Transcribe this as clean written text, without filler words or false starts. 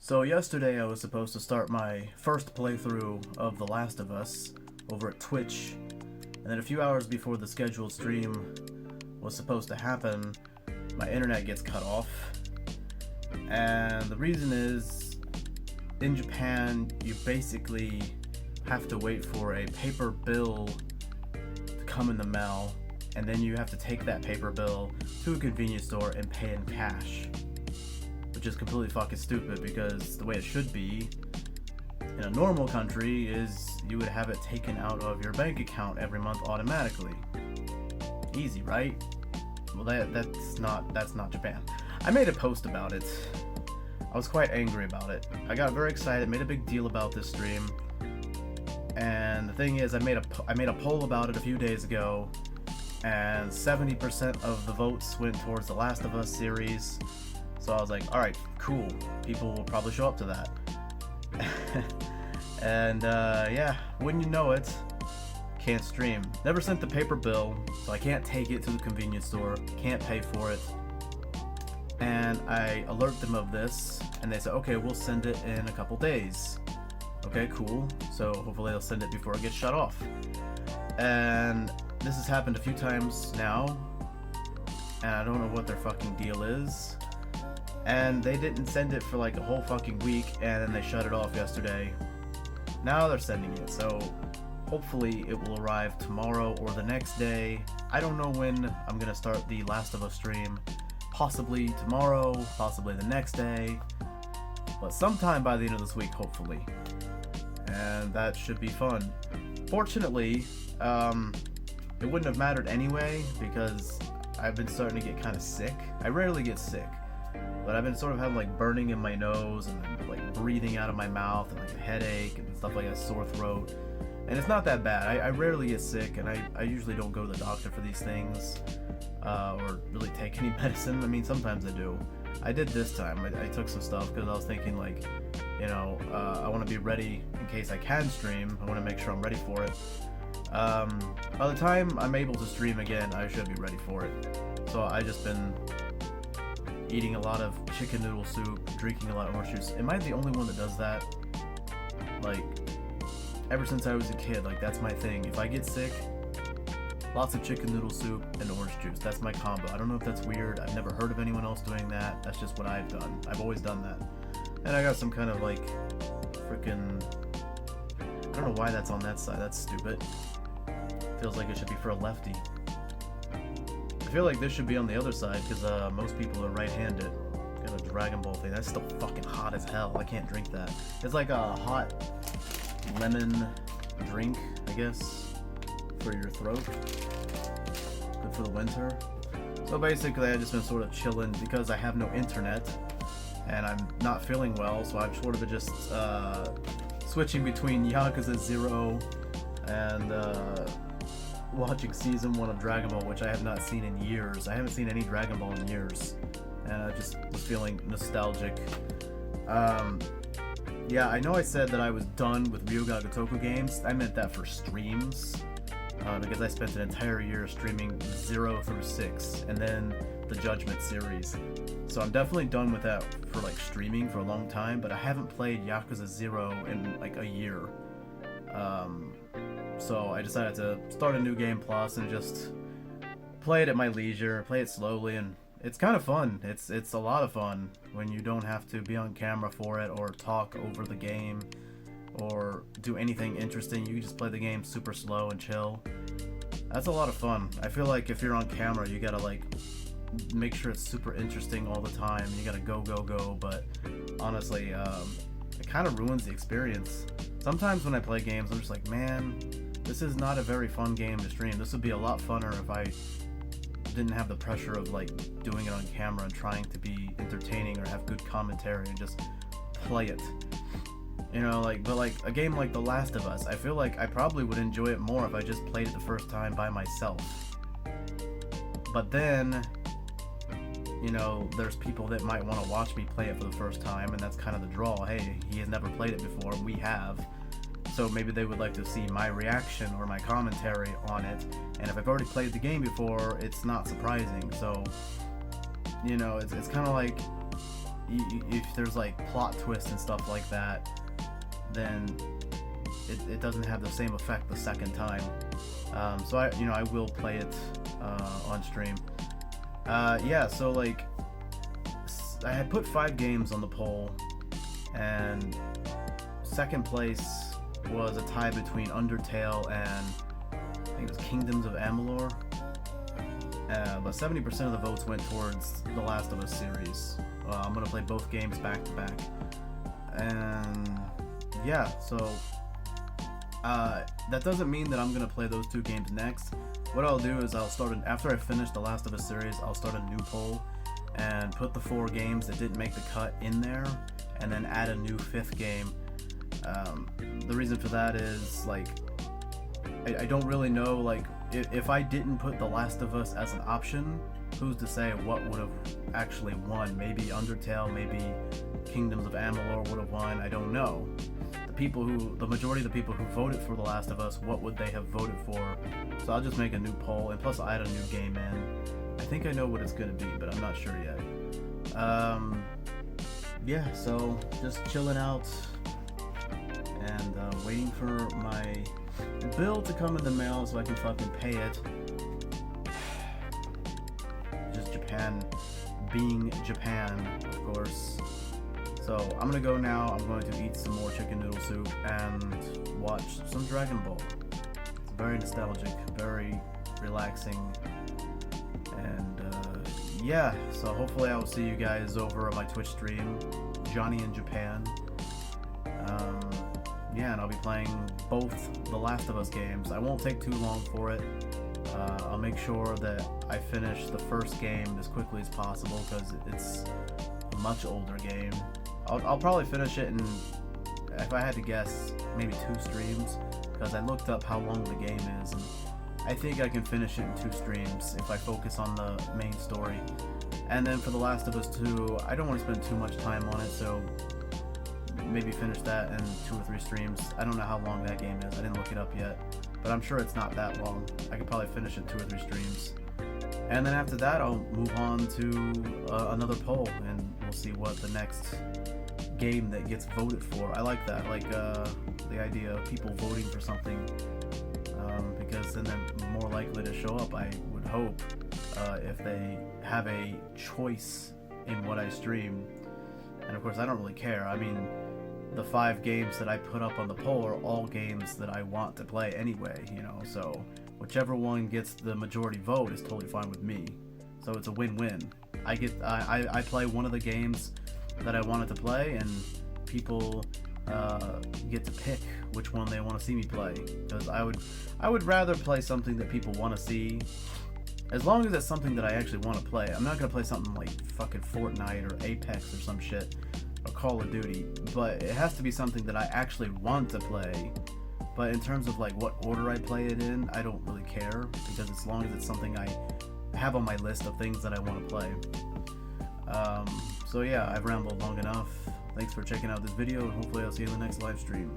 So yesterday I was supposed to start my first playthrough of The Last of Us over at Twitch, and then a few hours before the scheduled stream was supposed to happen, my internet gets cut off. And the reason is, in Japan, you basically have to wait for a paper bill to come in the mail, and then you have to take that paper bill to a convenience store and pay in cash. Which is completely fucking stupid, because the way it should be in a normal country is you would have it taken out of your bank account every month automatically. Easy, right? Well, that's not Japan. I made a post about it. I was quite angry about it. I got very excited, made a big deal about this stream, and the thing is, I made a poll about it a few days ago, and 70% of the votes went towards the Last of Us series. So I was like, alright, cool. People will probably show up to that. And yeah, wouldn't you know it, can't stream. Never sent the paper bill, so I can't take it to the convenience store, can't pay for it. And I alert them of this, and they say, okay, we'll send it in a couple days. Okay, cool. So hopefully they'll send it before it gets shut off. And this has happened a few times now, and I don't know what their fucking deal is. And they didn't send it for like a whole fucking week, and then they shut it off yesterday. Now they're sending it, so hopefully it will arrive tomorrow or the next day. I don't know when I'm gonna start the Last of Us stream. Possibly tomorrow, possibly the next day, but sometime by the end of this week, hopefully. And that should be fun. Fortunately, it wouldn't have mattered anyway, because I've been starting to get kind of sick. I rarely get sick, but I've been sort of having like burning in my nose and like breathing out of my mouth and like a headache and stuff like a sore throat. And it's not that bad. I rarely get sick, and I usually don't go to the doctor for these things or really take any medicine. I mean, sometimes I do. I did this time. I took some stuff because I was thinking like, you know, I want to be ready in case I can stream. I want to make sure I'm ready for it. By the time I'm able to stream again, I should be ready for it. So I just been eating a lot of chicken noodle soup, drinking a lot of orange juice. Am I the only one that does that? Like, ever since I was a kid, like that's my thing. If I get sick, lots of chicken noodle soup and orange juice. That's my combo. I don't know if that's weird. I've never heard of anyone else doing that. That's just what I've done. I've always done that. And I got some kind of like freaking, I don't know why that's on that side. That's stupid. Feels like it should be for a lefty. I feel like this should be on the other side, because most people are right-handed. Got a Dragon Ball thing. That's still fucking hot as hell. I can't drink that. It's like a hot lemon drink, I guess, for your throat. Good for the winter. So basically, I've just been sort of chilling because I have no internet and I'm not feeling well, so I'm sort of just switching between Yakuza 0 and watching Season 1 of Dragon Ball, which I have not seen in years. I haven't seen any Dragon Ball in years, and I just was feeling nostalgic. Yeah, I know I said that I was done with Ryuga Gotoku games. I meant that for streams, because I spent an entire year streaming 0 through 6, and then the Judgment series. So I'm definitely done with that for like streaming for a long time, but I haven't played Yakuza 0 in like a year. So I decided to start a new game plus and just play it at my leisure, play it slowly, and it's kind of fun. It's a lot of fun when you don't have to be on camera for it or talk over the game or do anything interesting. You can just play the game super slow and chill. That's a lot of fun. I feel like if you're on camera, you gotta like make sure it's super interesting all the time. You gotta go, but honestly, it kind of ruins the experience. Sometimes when I play games, I'm just like, man, this is not a very fun game to stream. This would be a lot funner if I didn't have the pressure of like doing it on camera and trying to be entertaining or have good commentary and just play it. You know, like, but like a game like The Last of Us, I feel like I probably would enjoy it more if I just played it the first time by myself. But then, you know, there's people that might want to watch me play it for the first time, and that's kind of the draw. Hey, he has never played it before, we have. So maybe they would like to see my reaction or my commentary on it. And if I've already played the game before, it's not surprising. So, you know, it's kind of like if there's like plot twists and stuff like that, then it doesn't have the same effect the second time. So I will play it on stream. Yeah, so like I had put 5 games on the poll, and second place was a tie between Undertale and I think it was Kingdoms of Amalur. But 70% of the votes went towards The Last of Us series. I'm gonna play both games back to back, and yeah, so that doesn't mean that I'm gonna play those 2 games next. What I'll do is after I finish The Last of Us series, I'll start a new poll and put the 4 games that didn't make the cut in there, and then add a new 5th game. The reason for that is like I don't really know, like if I didn't put The Last of Us as an option, who's to say what would have actually won? Maybe Undertale, maybe Kingdoms of Amalur would have won. I don't know. The majority of the people who voted for The Last of Us, what would they have voted for? So I'll just make a new poll, and plus I'll add a new game in. I think I know what it's gonna be, but I'm not sure yet. Yeah, so just chilling out and waiting for my bill to come in the mail so I can fucking pay it. Just Japan being Japan, of course. So I'm gonna go now. I'm going to eat some more chicken noodle soup and watch some Dragon Ball. It's very nostalgic, very relaxing, and yeah, so hopefully I will see you guys over on my Twitch stream, Johnny in Japan. Yeah, and I'll be playing both The Last of Us games. I won't take too long for it. I'll make sure that I finish the first game as quickly as possible because it's a much older game. I'll probably finish it in, if I had to guess, maybe 2 streams, because I looked up how long the game is, and I think I can finish it in 2 streams if I focus on the main story. And then for The Last of Us 2, I don't want to spend too much time on it, so maybe finish that in 2 or 3 streams. I don't know how long that game is. I didn't look it up yet, but I'm sure it's not that long. I could probably finish it 2 or 3 streams. And then after that, I'll move on to another poll, and we'll see what the next game that gets voted for. I like that. I like the idea of people voting for something, because then they're more likely to show up, I would hope, if they have a choice in what I stream. And of course, I don't really care. I mean, the 5 games that I put up on the poll are all games that I want to play anyway, you know, so whichever one gets the majority vote is totally fine with me. So it's a win-win. I play one of the games that I wanted to play, and people get to pick which one they want to see me play. Because I would rather play something that people want to see, as long as it's something that I actually want to play. I'm not gonna play something like fucking Fortnite or Apex or some shit, or Call of Duty, but it has to be something that I actually want to play. But in terms of like what order I play it in, I don't really care, because as long as it's something I have on my list of things that I want to play. So yeah, I've rambled long enough. Thanks for checking out this video, and hopefully I'll see you in the next live stream.